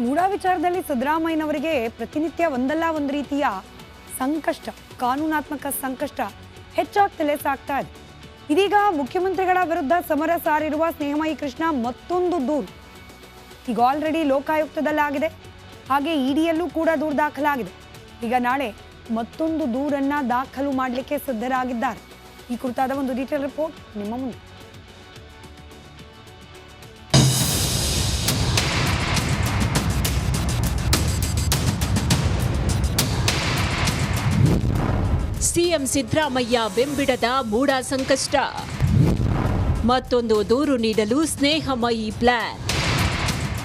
ಮೂಡ ವಿಚಾರದಲ್ಲಿ ಸಿದ್ದರಾಮಯ್ಯನವರಿಗೆ ಪ್ರತಿನಿತ್ಯ ಒಂದಲ್ಲ ಒಂದು ರೀತಿಯ ಸಂಕಷ್ಟ, ಕಾನೂನಾತ್ಮಕ ಸಂಕಷ್ಟ ಹೆಚ್ಚಾಗ್ತಲೇ ಸಾಗ್ತಾ ಇದೆ. ಇದೀಗ ಮುಖ್ಯಮಂತ್ರಿಗಳ ವಿರುದ್ಧ ಸಮರ ಸಾರಿರುವ ಸ್ನೇಹಮಯಿ ಕೃಷ್ಣ ಮತ್ತೊಂದು ದೂರು ಈಗ ಆಲ್ರೆಡಿ ಲೋಕಾಯುಕ್ತದಲ್ಲಾಗಿದೆ, ಹಾಗೆ ಇಡಿಯಲ್ಲೂ ಕೂಡ ದೂರು ದಾಖಲಾಗಿದೆ. ಈಗ ನಾಳೆ ಮತ್ತೊಂದು ದೂರನ್ನ ದಾಖಲು ಮಾಡಲಿಕ್ಕೆ ಸಿದ್ಧರಾಗಿದ್ದಾರೆ. ಈ ಕುರಿತಾದ ಒಂದು ಡೀಟೇಲ್ ರಿಪೋರ್ಟ್ ನಿಮ್ಮ ಮುಂದೆ. ಸಿಎಂ ಸಿದ್ದರಾಮಯ್ಯ ಬೆಂಬಿಡದ ಮೂಡ ಸಂಕಷ್ಟ, ಮತ್ತೊಂದು ದೂರು ನೀಡಲು ಸ್ನೇಹಮಯಿ ಪ್ಲಾನ್.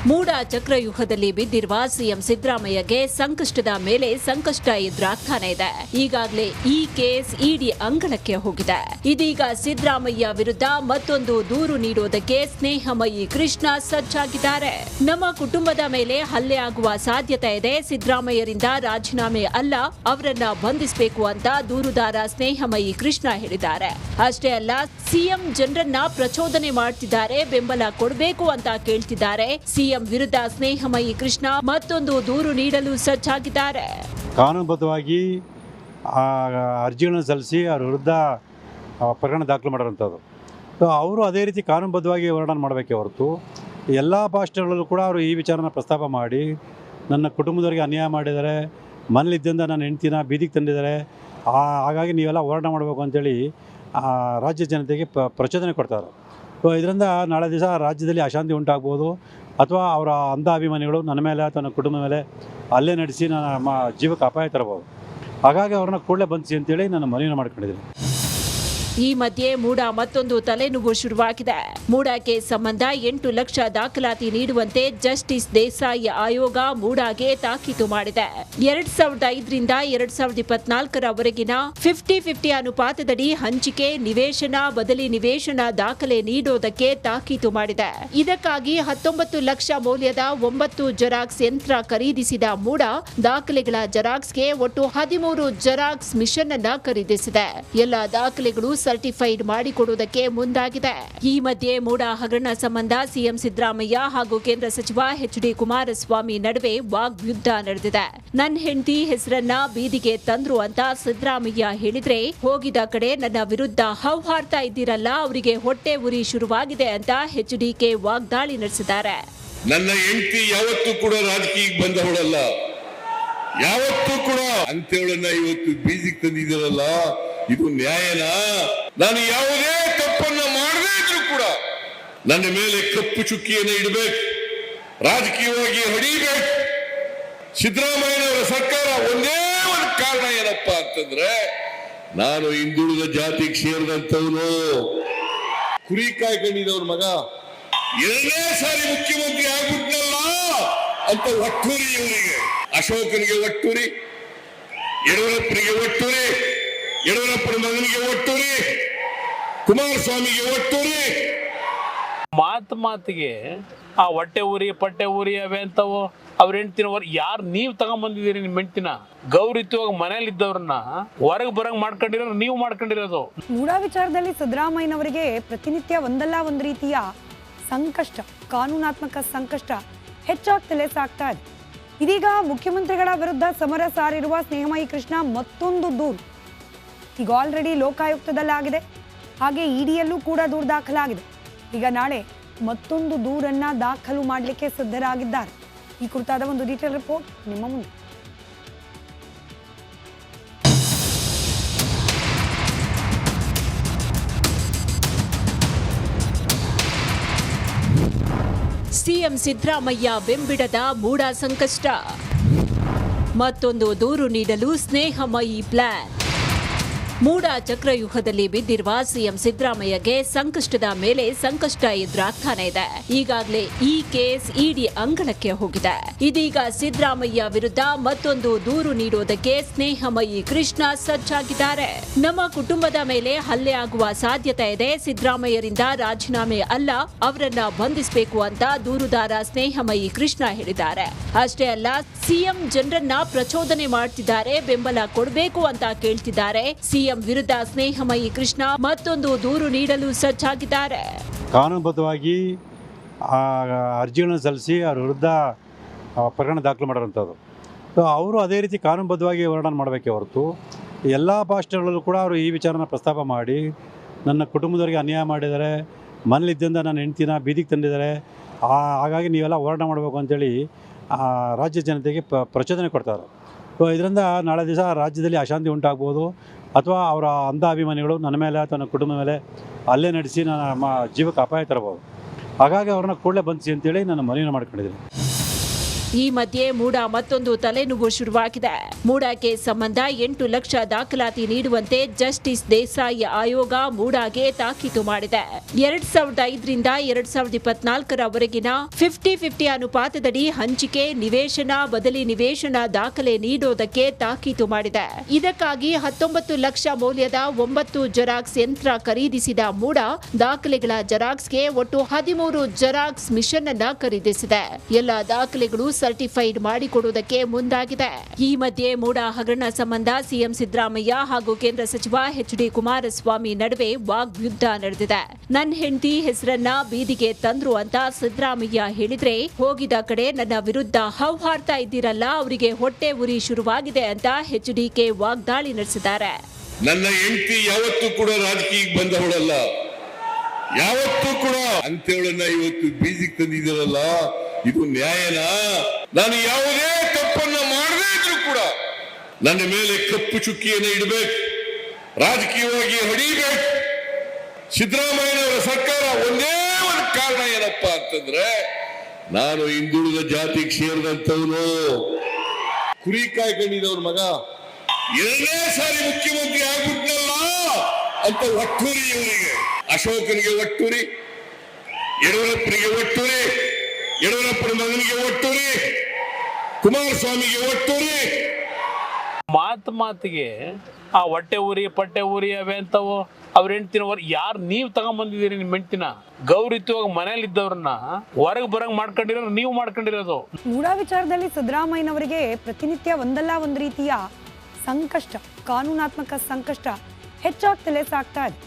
ಮೂಡ ಚಕ್ರವ್ಯೂಹದಲ್ಲಿ ಬಿದ್ದಿರುವ ಸಿಎಂ ಸಿದ್ದರಾಮಯ್ಯಗೆ ಸಂಕಷ್ಟದ ಮೇಲೆ ಸಂಕಷ್ಟ ಎದುರಾಗ್ತಾನೆ ಇದೆ. ಈಗಾಗಲೇ ಈ ಕೇಸ್ ಇಡಿ ಅಂಗಳಕ್ಕೆ ಹೋಗಿದೆ. ಇದೀಗ ಸಿದ್ದರಾಮಯ್ಯ ವಿರುದ್ಧ ಮತ್ತೊಂದು ದೂರು ನೀಡುವುದಕ್ಕೆ ಸ್ನೇಹಮಯಿ ಕೃಷ್ಣ ಸಜ್ಜಾಗಿದ್ದಾರೆ. ನಮ್ಮ ಕುಟುಂಬದ ಮೇಲೆ ಹಲ್ಲೆ ಆಗುವ ಸಾಧ್ಯತೆ ಇದೆ, ಸಿದ್ದರಾಮಯ್ಯರಿಂದ ರಾಜೀನಾಮೆ ಅಲ್ಲ, ಅವರನ್ನ ಬಂಧಿಸಬೇಕು ಅಂತ ದೂರುದಾರ ಸ್ನೇಹಮಯಿ ಕೃಷ್ಣ ಹೇಳಿದ್ದಾರೆ. ಅಷ್ಟೇ ಅಲ್ಲ, ಸಿಎಂ ಜನರನ್ನ ಪ್ರಚೋದನೆ ಮಾಡ್ತಿದ್ದಾರೆ, ಬೆಂಬಲ ಕೊಡಬೇಕು ಅಂತ ಕೇಳ್ತಿದ್ದಾರೆ. ಸಿಎಂ ವಿರುದ್ಧ ಸ್ನೇಹಮಯಿ ಕೃಷ್ಣ ಮತ್ತೊಂದು ದೂರು ನೀಡಲು ಸಜ್ಜಾಗಿದ್ದಾರೆ. ಕಾನೂನುಬದ್ಧವಾಗಿ ಅರ್ಜಿಗಳನ್ನು ಸಲ್ಲಿಸಿ ಅವರ ವಿರುದ್ಧ ಪ್ರಕರಣ ದಾಖಲು ಮಾಡಿರೋಂಥದ್ದು. ಅವರು ಅದೇ ರೀತಿ ಕಾನೂನುಬದ್ಧವಾಗಿ ಹೋರಾಟ ಮಾಡಬೇಕೇ ಹೊರತು ಎಲ್ಲ ಭಾಷೆಗಳಲ್ಲೂ ಕೂಡ ಅವರು ಈ ವಿಚಾರನ ಪ್ರಸ್ತಾಪ ಮಾಡಿ ನನ್ನ ಕುಟುಂಬದವರಿಗೆ ಅನ್ಯಾಯ ಮಾಡಿದ್ದಾರೆ, ಮನೇಲಿದ್ದಿಂದ ನನ್ನ ಹೆಂಡ್ತಿನ ಬೀದಿಗೆ ತಂದಿದ್ದಾರೆ, ಹಾಗಾಗಿ ನೀವೆಲ್ಲ ಹೋರಾಟ ಮಾಡಬೇಕು ಅಂತೇಳಿ ರಾಜ್ಯ ಜನತೆಗೆ ಪ್ರಚೋದನೆ ಕೊಡ್ತಾರೆ. ಇದರಿಂದ ನಾಳೆ ದಿವಸ ರಾಜ್ಯದಲ್ಲಿ ಅಶಾಂತಿ ಉಂಟಾಗ್ಬೋದು, ಅಥವಾ ಅವರ ಅಂಧ ಅಭಿಮಾನಿಗಳು ನನ್ನ ಮೇಲೆ ಅಥವಾ ನನ್ನ ಕುಟುಂಬದ ಮೇಲೆ ಹಲ್ಲೆ ನಡೆಸಿ ನನ್ನ ಜೀವಕ್ಕೆ ಅಪಾಯ ತರಬಹುದು. ಹಾಗಾಗಿ ಅವ್ರನ್ನ ಕೂಡಲೇ ಬಂಧಿಸಿ ಅಂತೇಳಿ ನಾನು ಮನವಿಯನ್ನು ಮಾಡ್ಕೊಂಡಿದ್ದೀನಿ. ಈ ಮಧ್ಯೆ ಮೂಡ ಮತ್ತೊಂದು ತಲೆನೋವು ಶುರುವಾಗಿದೆ. ಮೂಡಕ್ಕೆ ಸಂಬಂಧ 8 ಲಕ್ಷ ದಾಖಲಾತಿ ನೀಡುವಂತೆ ಜಸ್ಟಿಸ್ ದೇಸಾಯಿ ಆಯೋಗ ಮೂಡಗೆ ತಾಕೀತು ಮಾಡಿದೆ. 2005ರಿಂದ 2024ರವರೆಗಿನ 50-50 ಅನುಪಾತದಡಿ ಹಂಚಿಕೆ, ನಿವೇಶನ, ಬದಲಿ ನಿವೇಶನ ದಾಖಲೆ ನೀಡೋದಕ್ಕೆ ತಾಕೀತು ಮಾಡಿದೆ. ಇದಕ್ಕಾಗಿ 19 ಲಕ್ಷ ಮೌಲ್ಯದ 9 ಜೆರಾಕ್ಸ್ ಯಂತ್ರ ಖರೀದಿಸಿದ ಮೂಡ ದಾಖಲೆಗಳ ಜೆರಾಕ್ಸ್ಗೆ ಒಟ್ಟು 13 ಜೆರಾಕ್ಸ್ ಮಿಷನ್ ಅನ್ನ ಖರೀದಿಸಿದೆ. ಎಲ್ಲ ದಾಖಲೆಗಳು ಸರ್ಟಿಫೈಡ್ ಮಾಡಿಕೊಡುವುದಕ್ಕೆ ಮುಂದಾಗಿದೆ. ಈ ಮಧ್ಯೆ ಮೂಡ ಹಗರಣ ಸಂಬಂಧ ಸಿಎಂ ಸಿದ್ದರಾಮಯ್ಯ ಹಾಗೂ ಕೇಂದ್ರ ಸಚಿವ ಎಚ್.ಡಿ. ಕುಮಾರಸ್ವಾಮಿ ನಡುವೆ ವಾಗ್ಯುದ್ಧ ನಡೆದಿದೆ. ನನ್ನ ಹೆಂಡತಿ ಹೆಸರನ್ನ ಬೀದಿಗೆ ತಂದ್ರು ಅಂತ ಸಿದ್ದರಾಮಯ್ಯ ಹೇಳಿದ್ರೆ, ಹೋಗಿದ ಕಡೆ ನನ್ನ ವಿರುದ್ಧ ಹೌಹಾರ್ತಾ ಇದ್ದೀರಲ್ಲ, ಅವರಿಗೆ ಹೊಟ್ಟೆ ಉರಿ ಶುರುವಾಗಿದೆ ಅಂತ ಎಚ್.ಡಿ.ಕೆ ವಾಗ್ದಾಳಿ ನಡೆಸಿದ್ದಾರೆ. ನನ್ನ ಹೆಂಡತಿ ಯಾವತ್ತೂ ಕೂಡ ರಾಜಕೀಯಕ್ಕೆ ಬಂದವಳಲ್ಲ, ಯಾವತ್ತೂ ಕೂಡ ಅಂತೇಳನ್ನ ಇವತ್ತು ಬೀದಿಗೆ ತಂದಿದ್ದೀರಲ್ಲ, ಇದು ನ್ಯಾಯನಾ? ನಾನು ಯಾವುದೇ ತಪ್ಪನ್ನ ಮಾಡದೇ ಇದ್ರೂ ಕೂಡ ನನ್ನ ಮೇಲೆ ಕಪ್ಪು ಚುಕ್ಕಿಯನ್ನು ಇಡಬೇಕು, ರಾಜಕೀಯವಾಗಿ ಹೊಡಿಬೇಕು. ಸಿದ್ದರಾಮಯ್ಯನವರ ಸರ್ಕಾರ ಒಂದೇ ಒಂದು ಕಾರಣ ಏನಪ್ಪ ಅಂತಂದ್ರೆ, ನಾನು ಹಿಂದುಳಿದ ಜಾತಿಗೆ ಸೇರಿದಂತವನು, ಕುರಿ ಕಾಯ್ಕೊಂಡಿದ್ದವ್ರ ಮಗ 2ನೇ ಸಾರಿ ಮುಖ್ಯಮಂತ್ರಿ ಆಗ್ಬಿಟ್ನಲ್ಲ ಅಂತ ಒಟ್ಟೂರಿ. ಇವರಿಗೆ ಅಶೋಕನಿಗೆ ಒಟ್ಟೂರಿ, ಯಡಿಯೂರಪ್ಪನಿಗೆ ಒಟ್ಟೂರಿ, ಯಡಿಯೂರಪ್ಪನ ಮಗನಿಗೆ ಒಟ್ಟೂರಿ, ಕುಮಾರಸ್ವಾಮಿಗೆ ಒಟ್ಟೂರಿ. ಮಾತಿಗೆ ಆ ಹೊಟ್ಟೆ ಊರಿ ಪಟ್ಟೆ ಊರಿ ಅವೇ ಅಂತವು ಅವ್ರ ಹೆಂಡ್ತಿನ ಯಾರು ನೀವು ತಗೊಂಡ್ಬಂದಿದ್ದೀರಿ? ನಿಮ್ಮ ಹೆಂಡ್ತಿನ ಗೌರವಿತವಾಗಿ ಮನೇಲಿದ್ದವ್ರನ್ನ ಹೊರಗೆ ಬರಂಗ್ ಮಾಡ್ಕೊಂಡಿರೋ ನೀವು ಮಾಡ್ಕೊಂಡಿರೋದು. ಮೂಡ ವಿಚಾರದಲ್ಲಿ ಸಿದ್ದರಾಮಯ್ಯನವರಿಗೆ ಪ್ರತಿನಿತ್ಯ ಒಂದಲ್ಲ ಒಂದು ರೀತಿಯ ಸಂಕಷ್ಟ, ಕಾನೂನಾತ್ಮಕ ಸಂಕಷ್ಟ ಹೆಚ್ಚಾಗ್ತಲೇ ಸಾಗ್ತಾ ಇದೆ. ಇದೀಗ ಮುಖ್ಯಮಂತ್ರಿಗಳ ವಿರುದ್ಧ ಸಮರ ಸಾರಿರುವ ಸ್ನೇಹಮಯಿ ಕೃಷ್ಣ ಮತ್ತೊಂದು ದೂರು ಈಗ ಆಲ್ರೆಡಿ ಲೋಕಾಯುಕ್ತದಲ್ಲಾಗಿದೆ, ಹಾಗೆ ಇಡಿಯಲ್ಲೂ ಕೂಡ ದೂರು ದಾಖಲಾಗಿದೆ. ಈಗ ನಾಳೆ ಮತ್ತೊಂದು ದೂರನ್ನ ದಾಖಲು ಮಾಡಲಿಕ್ಕೆ ಸಿದ್ಧರಾಗಿದ್ದಾರೆ. ಈ ಕುರಿತಾದ ಒಂದು ಡೀಟೇಲ್ ರಿಪೋರ್ಟ್ ನಿಮ್ಮ ಮುಂದೆ. ಸಿಎಂ ಸಿದ್ದರಾಮಯ್ಯ ಬೆಂಬಿಡದ ಮೂಡ ಸಂಕಷ್ಟ, ಮತ್ತೊಂದು ದೂರು ನೀಡಲು ಸ್ನೇಹಮಯಿ ಪ್ಲಾನ್. ಮೂಡ ಚಕ್ರವ್ಯೂಹದಲ್ಲಿ ಬಿದ್ದಿರುವ ಸಿಎಂ ಸಿದ್ದರಾಮಯ್ಯಗೆ ಸಂಕಷ್ಟದ ಮೇಲೆ ಸಂಕಷ್ಟ ಎದುರಾಗ್ತಾನೆ ಇದೆ. ಈಗಾಗಲೇ ಈ ಕೇಸ್ ಇಡಿ ಅಂಗಳಕ್ಕೆ ಹೋಗಿದೆ. ಇದೀಗ ಸಿದ್ದರಾಮಯ್ಯ ವಿರುದ್ಧ ಮತ್ತೊಂದು ದೂರು ನೀಡುವುದಕ್ಕೆ ಸ್ನೇಹಮಯಿ ಕೃಷ್ಣ ಸಜ್ಜಾಗಿದ್ದಾರೆ. ನಮ್ಮ ಕುಟುಂಬದ ಮೇಲೆ ಹಲ್ಲೆ ಆಗುವ ಸಾಧ್ಯತೆ ಇದೆ, ಸಿದ್ದರಾಮಯ್ಯರಿಂದ ರಾಜೀನಾಮೆ ಅಲ್ಲ, ಅವರನ್ನ ಬಂಧಿಸಬೇಕು ಅಂತ ದೂರುದಾರ ಸ್ನೇಹಮಯಿ ಕೃಷ್ಣ ಹೇಳಿದ್ದಾರೆ. ಅಷ್ಟೇ ಅಲ್ಲ, ಸಿಎಂ ಜನರನ್ನ ಪ್ರಚೋದನೆ ಮಾಡ್ತಿದ್ದಾರೆ, ಬೆಂಬಲ ಕೊಡಬೇಕು ಅಂತ ಕೇಳ್ತಿದ್ದಾರೆ. ಸಿಎಂ ವಿರುದ್ಧ ಸ್ನೇಹಮಯಿ ಕೃಷ್ಣ ಮತ್ತೊಂದು ದೂರು ನೀಡಲು ಸಜ್ಜಾಗಿದ್ದಾರೆ. ಕಾನೂನುಬದ್ಧವಾಗಿ ಅರ್ಜಿಗಳನ್ನು ಸಲ್ಲಿಸಿ ಅವರ ವಿರುದ್ಧ ಪ್ರಕರಣ ದಾಖಲು ಮಾಡೋಂಥದ್ದು. ಸೊ ಅವರು ಅದೇ ರೀತಿ ಕಾನೂನುಬದ್ಧವಾಗಿ ಹೋರಾಟ ಮಾಡಬೇಕೇ ಹೊರತು ಎಲ್ಲ ಭಾಷೆಗಳಲ್ಲೂ ಕೂಡ ಅವರು ಈ ವಿಚಾರನ ಪ್ರಸ್ತಾಪ ಮಾಡಿ ನನ್ನ ಕುಟುಂಬದವರಿಗೆ ಅನ್ಯಾಯ ಮಾಡಿದ್ದಾರೆ, ಮನೇಲಿದ್ದಿಂದ ನನ್ನ ಹೆಂಡ್ತಿನ ಬೀದಿಗೆ ತಂದಿದ್ದಾರೆ, ಹಾಗಾಗಿ ನೀವೆಲ್ಲ ಹೋರಾಟ ಮಾಡಬೇಕು ಅಂತೇಳಿ ರಾಜ್ಯ ಜನತೆಗೆ ಪ್ರಚೋದನೆ ಕೊಡ್ತಾರೆ. ಸೊ ಇದರಿಂದ ನಾಳೆ ದಿವಸ ರಾಜ್ಯದಲ್ಲಿ ಅಶಾಂತಿ ಉಂಟಾಗ್ಬೋದು, ಅಥವಾ ಅವರ ಅಂಧ ಅಭಿಮಾನಿಗಳು ನನ್ನ ಮೇಲೆ ಅಥವಾ ನನ್ನ ಕುಟುಂಬದ ಮೇಲೆ ಹಲ್ಲೆ ನಡೆಸಿ ನಮ್ಮ ಜೀವಕ್ಕೆ ಅಪಾಯ ತರಬಹುದು. ಹಾಗಾಗಿ ಅವ್ರನ್ನ ಕೂಡಲೇ ಬಂಧಿಸಿ ಅಂತೇಳಿ ನಾನು ಮನವಿಯನ್ನು ಮಾಡ್ಕೊಂಡಿದ್ದೀನಿ. ಈ ಮಧ್ಯೆ ಮೂಡ ಮತ್ತೊಂದು ತಲೆನೋವು ಶುರುವಾಗಿದೆ. ಮೂಡಾಗೆ ಸಂಬಂಧ 8 ಲಕ್ಷ ದಾಖಲಾತಿ ನೀಡುವಂತೆ ಜಸ್ಟಿಸ್ ದೇಸಾಯಿ ಆಯೋಗ ಮೂಡಾಗೆ ತಾಕೀತು ಮಾಡಿದೆ. 2005ರಿಂದ 2024ರವರೆಗಿನ 50-50 ಅನುಪಾತದಡಿ ಹಂಚಿಕೆ, ನಿವೇಶನ, ಬದಲಿ ನಿವೇಶನ ದಾಖಲೆ ನೀಡೋದಕ್ಕೆ ತಾಕೀತು ಮಾಡಿದೆ. ಇದಕ್ಕಾಗಿ 19 ಲಕ್ಷ ಮೌಲ್ಯದ 9 ಜೆರಾಕ್ಸ್ ಯಂತ್ರ ಖರೀದಿಸಿದ ಮೂಡ ದಾಖಲೆಗಳ ಜೆರಾಕ್ಸ್ಗೆ ಒಟ್ಟು 13 ಜೆರಾಕ್ಸ್ ಮಿಷನ್ ಅನ್ನ ಖರೀದಿಸಿದೆ. ಎಲ್ಲ ದಾಖಲೆಗಳು ಸರ್ಟಿಫೈಡ್ ಮಾಡಿಕೊಡುವುದಕ್ಕೆ ಮುಂದಾಗಿದೆ. ಈ ಮಧ್ಯೆ ಮೂಡ ಹಗರಣ ಸಂಬಂಧ ಸಿಎಂ ಸಿದ್ದರಾಮಯ್ಯ ಹಾಗೂ ಕೇಂದ್ರ ಸಚಿವ ಎಚ್.ಡಿ. ಕುಮಾರಸ್ವಾಮಿ ನಡುವೆ ವಾಗ್ಯುದ್ಧ ನಡೆದಿದೆ. ನನ್ನ ಹೆಂಡತಿ ಹೆಸರನ್ನ ಬೀದಿಗೆ ತಂದ್ರು ಅಂತ ಸಿದ್ದರಾಮಯ್ಯ ಹೇಳಿದ್ರೆ, ಹೋಗಿದ ಕಡೆ ನನ್ನ ವಿರುದ್ಧ ಹೌಹಾರ್ತಾ ಇದ್ದೀರಲ್ಲ, ಅವರಿಗೆ ಹೊಟ್ಟೆ ಉರಿ ಶುರುವಾಗಿದೆ ಅಂತ ಎಚ್.ಡಿ.ಕೆ ವಾಗ್ದಾಳಿ ನಡೆಸಿದ್ದಾರೆ. ನನ್ನ ಹೆಂಡತಿ ಯಾವತ್ತೂ ಕೂಡ ರಾಜಕೀಯಕ್ಕೆ ಬಂದವಳಲ್ಲ, ಯಾವತ್ತೂ ಕೂಡ ಅಂತೇಳನ್ನ ಇವತ್ತು ಬೀದಿಗೆ ತಂದಿದ್ದೀರಲ್ಲ, ಇದು ನ್ಯಾಯನಾ? ನಾನು ಯಾವುದೇ ತಪ್ಪನ್ನ ಮಾಡದೇ ಇದ್ರು ಕೂಡ ನನ್ನ ಮೇಲೆ ಕಪ್ಪು ಚುಕ್ಕಿಯನ್ನು ಇಡಬೇಕು, ರಾಜಕೀಯವಾಗಿ ಹೊಡಿಬೇಕು. ಸಿದ್ದರಾಮಯ್ಯನವರ ಸರ್ಕಾರ ಒಂದೇ ಒಂದು ಕಾರಣ ಏನಪ್ಪಾ ಅಂತಂದ್ರೆ, ನಾನು ಹಿಂದುಳಿದ ಜಾತಿಗೆ ಸೇರಿದಂತವನು, ಕುರಿ ಕಾಯ್ಕೊಂಡಿದ್ದವ್ರ ಮಗ 2ನೇ ಸಾರಿ ಮುಖ್ಯಮಂತ್ರಿ ಆಗ್ಬಿಟ್ನಲ್ಲ ಅಂತ ಒಟ್ಟೂರಿ. ಇವರಿಗೆ ಅಶೋಕನಿಗೆ ಒಟ್ಟೂರಿ, ಯಡಿಯೂರಪ್ಪನಿಗೆ ಒಟ್ಟೂರಿ, ಯಡಿಯೂರಪ್ಪನ ಮಗನಿಗೆ ಒಟ್ಟೂರಿ, ಕುಮಾರಸ್ವಾಮಿಗೆ ಒಟ್ಟೂರಿ. ಮಾತಿಗೆ ಆ ಹೊಟ್ಟೆ ಊರಿ ಪಟ್ಟೆ ಊರಿ ಅವೇ ಅಂತವು ಅವ್ರ ಹೆಂಡ್ತಿನ ಯಾರು ನೀವು ತಗೊಂಡ್ಬಂದಿದ್ದೀರಿ? ನಿಮ್ಮ ಹೆಂಡ್ತಿನ ಗೌರವಿತವಾಗಿ ಮನೇಲಿ ಇದ್ದವ್ರನ್ನ ಹೊರಗೆ ಬರಂಗ್ ಮಾಡ್ಕೊಂಡಿರೋ ನೀವು ಮಾಡ್ಕೊಂಡಿರೋದು. ಮೂಡ ವಿಚಾರದಲ್ಲಿ ಸಿದ್ದರಾಮಯ್ಯನವರಿಗೆ ಪ್ರತಿನಿತ್ಯ ಒಂದಲ್ಲ ಒಂದು ರೀತಿಯ ಸಂಕಷ್ಟ, ಕಾನೂನಾತ್ಮಕ ಸಂಕಷ್ಟ ಹೆಚ್ಚಾಗ್ತಲೇ ಸಾಗ್ತಾ ಇದೆ.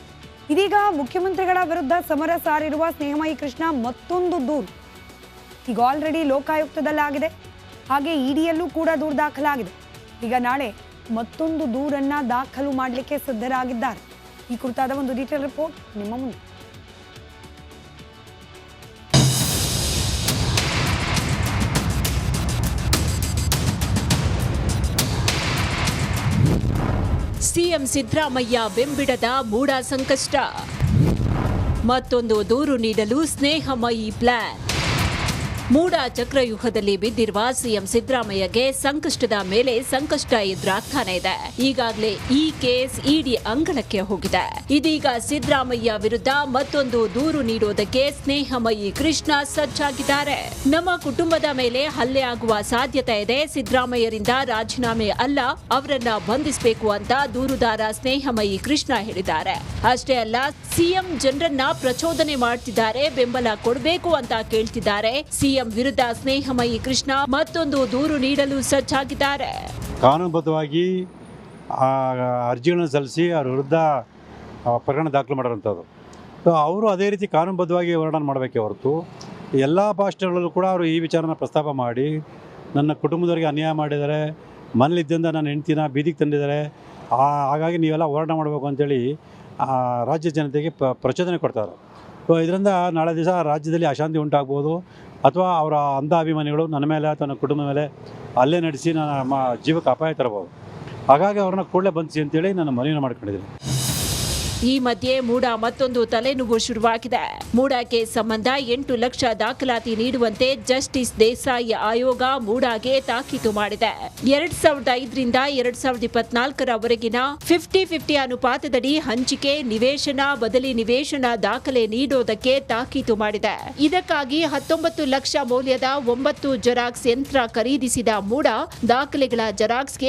ಇದೀಗ ಮುಖ್ಯಮಂತ್ರಿಗಳ ವಿರುದ್ಧ ಸಮರ ಸಾರಿರುವ ಸ್ನೇಹಮಯಿ ಕೃಷ್ಣ ಮತ್ತೊಂದು ದೂರು ಈಗ ಆಲ್ರೆಡಿ ಲೋಕಾಯುಕ್ತದಲ್ಲಾಗಿದೆ, ಹಾಗೆ ಇಡಿಯಲ್ಲೂ ಕೂಡ ದೂರು ದಾಖಲಾಗಿದೆ. ಈಗ ನಾಳೆ ಮತ್ತೊಂದು ದೂರನ್ನ ದಾಖಲು ಮಾಡಲಿಕ್ಕೆ ಸಿದ್ಧರಾಗಿದ್ದಾರೆ. ಈ ಕುರಿತಾದ ಒಂದು ಡೀಟೇಲ್ ರಿಪೋರ್ಟ್ ನಿಮ್ಮ ಮುಂದೆ. ಸಿಎಂ ಸಿದ್ದರಾಮಯ್ಯ ಬೆಂಬಿಡದ ಮೂಡ ಸಂಕಷ್ಟ, ಮತ್ತೊಂದು ದೂರು ನೀಡಲು ಸ್ನೇಹಮಯಿ ಪ್ಲಾನ್. ಮೂಡ ಚಕ್ರವ್ಯೂಹದಲ್ಲಿ ಬಿದ್ದಿರುವ ಸಿಎಂ ಸಿದ್ದರಾಮಯ್ಯಗೆ ಸಂಕಷ್ಟದ ಮೇಲೆ ಸಂಕಷ್ಟ ಎದುರಾಗ್ತಾನೆ ಇದೆ. ಈಗಾಗಲೇ ಈ ಕೇಸ್ ಇಡಿ ಅಂಗಳಕ್ಕೆ ಹೋಗಿದೆ. ಇದೀಗ ಸಿದ್ದರಾಮಯ್ಯ ವಿರುದ್ಧ ಮತ್ತೊಂದು ದೂರು ನೀಡೋದಕ್ಕೆ ಸ್ನೇಹಮಯಿ ಕೃಷ್ಣ ಸಜ್ಜಾಗಿದ್ದಾರೆ. ನಮ್ಮ ಕುಟುಂಬದ ಮೇಲೆ ಹಲ್ಲೆ ಆಗುವ ಸಾಧ್ಯತೆ ಇದೆ, ಸಿದ್ದರಾಮಯ್ಯರಿಂದ ರಾಜೀನಾಮೆ ಅಲ್ಲ, ಅವರನ್ನ ಬಂಧಿಸಬೇಕು ಅಂತ ದೂರುದಾರ ಸ್ನೇಹಮಯಿ ಕೃಷ್ಣ ಹೇಳಿದ್ದಾರೆ. ಅಷ್ಟೇ ಅಲ್ಲ, ಸಿಎಂ ಜನರನ್ನ ಪ್ರಚೋದನೆ ಮಾಡ್ತಿದ್ದಾರೆ, ಬೆಂಬಲ ಕೊಡಬೇಕು ಅಂತ ಕೇಳ್ತಿದ್ದಾರೆ. ಸಿಎಂ ವಿರುದ್ಧ ಸ್ನೇಹಮಯಿ ಕೃಷ್ಣ ಮತ್ತೊಂದು ದೂರು ನೀಡಲು ಸಜ್ಜಾಗಿದ್ದಾರೆ. ಕಾನೂನುಬದ್ಧವಾಗಿ ಅರ್ಜಿಗಳನ್ನು ಸಲ್ಲಿಸಿ ಅವ್ರ ವಿರುದ್ಧ ಪ್ರಕರಣ ದಾಖಲು ಮಾಡೋಂಥದ್ದು. ಸೊ ಅವರು ಅದೇ ರೀತಿ ಕಾನೂನುಬದ್ಧವಾಗಿ ಹೋರಾಟ ಮಾಡಬೇಕೇ ಹೊರತು ಎಲ್ಲ ಭಾಷೆಗಳಲ್ಲೂ ಕೂಡ ಅವರು ಈ ವಿಚಾರನ ಪ್ರಸ್ತಾಪ ಮಾಡಿ ನನ್ನ ಕುಟುಂಬದವರಿಗೆ ಅನ್ಯಾಯ ಮಾಡಿದ್ದಾರೆ, ಮನೇಲಿದ್ದಿಂದ ನನ್ನ ಹೆಂಡ್ತಿನ ಬೀದಿಗೆ ತಂದಿದ್ದಾರೆ, ಹಾಗಾಗಿ ನೀವೆಲ್ಲ ಹೋರಾಟ ಮಾಡಬೇಕು ಅಂತೇಳಿ ರಾಜ್ಯ ಜನತೆಗೆ ಪ್ರಚೋದನೆ ಕೊಡ್ತಾರೆ. ಸೊ ಇದರಿಂದ ನಾಳೆ ದಿವಸ ರಾಜ್ಯದಲ್ಲಿ ಅಶಾಂತಿ ಉಂಟಾಗ್ಬೋದು, ಅಥವಾ ಅವರ ಅಂಧ ಅಭಿಮಾನಿಗಳು ನನ್ನ ಮೇಲೆ ಅಥವಾ ನನ್ನ ಕುಟುಂಬದ ಮೇಲೆ ಹಲ್ಲೆ ನಡೆಸಿ ನಮ್ಮ ಜೀವಕ್ಕೆ ಅಪಾಯ ತರಬಹುದು. ಹಾಗಾಗಿ ಅವ್ರನ್ನ ಕೂಡಲೇ ಬಂಧಿಸಿ ಅಂತೇಳಿ ನಾನು ಮನವಿಯನ್ನು ಮಾಡ್ಕೊಂಡಿದ್ದೀನಿ. ಈ ಮಧ್ಯೆ ಮೂಡ ಮತ್ತೊಂದು ತಲೆನೋವು ಶುರುವಾಗಿದೆ. ಮೂಡಾಗೆ ಸಂಬಂಧ 8 ಲಕ್ಷ ದಾಖಲಾತಿ ನೀಡುವಂತೆ ಜಸ್ಟಿಸ್ ದೇಸಾಯಿ ಆಯೋಗ ಮೂಡಾಗೆ ತಾಕೀತು ಮಾಡಿದೆ. 2005ರಿಂದ 2024ರವರೆಗಿನ 50-50 ಅನುಪಾತದಡಿ ಹಂಚಿಕೆ, ನಿವೇಶನ, ಬದಲಿ ನಿವೇಶನ ದಾಖಲೆ ನೀಡೋದಕ್ಕೆ ತಾಕೀತು ಮಾಡಿದೆ. ಇದಕ್ಕಾಗಿ 19 ಲಕ್ಷ ಮೌಲ್ಯದ 9 ಜೆರಾಕ್ಸ್ ಯಂತ್ರ ಖರೀದಿಸಿದ ಮೂಡ ದಾಖಲೆಗಳ ಜೆರಾಕ್ಸ್ಗೆ